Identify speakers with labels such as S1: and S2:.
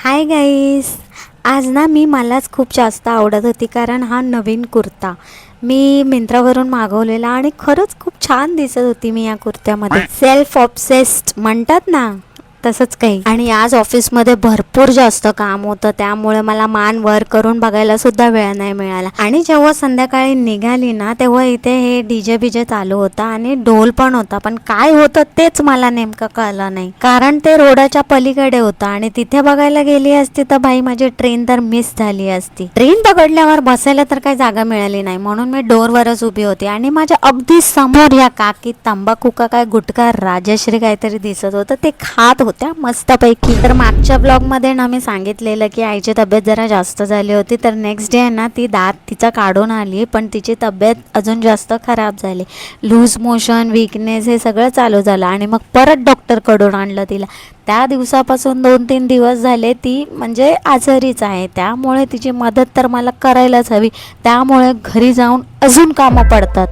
S1: Hi guys. आज ना मलाच खूप जास्त आवडत होती कारण हा नवीन कुर्ता मी मिंत्रावरून मागवलेला आणि खरंच खूप छान दिसत होती मी या कुर्त्यामध्ये. सेल्फ ऑब्सेस्ड म्हणतात ना तसंच काही. आणि आज ऑफिसमध्ये भरपूर जास्त काम होतं त्यामुळे मला मान वर करून बघायला सुद्धा वेळ नाही मिळाला. आणि जेव्हा संध्याकाळी निघाली ना तेव्हा इथे हे डीजे बीजे चालू होता आणि ढोल पण होता, पण काय होतं तेच मला नेमकं कळलं नाही कारण ते रोडाच्या पलीकडे होतं आणि तिथे बघायला गेली असती तर भाई माझी ट्रेन तर मिस झाली असती. ट्रेन पकडल्यावर बसायला तर काही जागा मिळाली नाही म्हणून मी डोरवरच उभी होती आणि माझ्या अगदी समोर या काकी तंबाखू का काय गुटखा राजश्री काहीतरी दिसत होतं ते खात त्या मस्तपैकी. तर मागच्या ब्लॉगमध्ये ना मी सांगितलेलं की आईची तब्येत जरा जास्त झाली होती तर नेक्स्ट डे ना ती दात तिचा काढून आली पण तिची तब्येत अजून जास्त खराब झाली. लूज मोशन, वीकनेस हे सगळं चालू झालं आणि मग परत डॉक्टरकडून आणलं तिला. त्या दिवसापासून 2-3 दिवस झाले ती म्हणजे आजारीच आहे, त्यामुळे तिची मदत तर मला करायलाच हवी, त्यामुळे घरी जाऊन अजून कामं पडतात.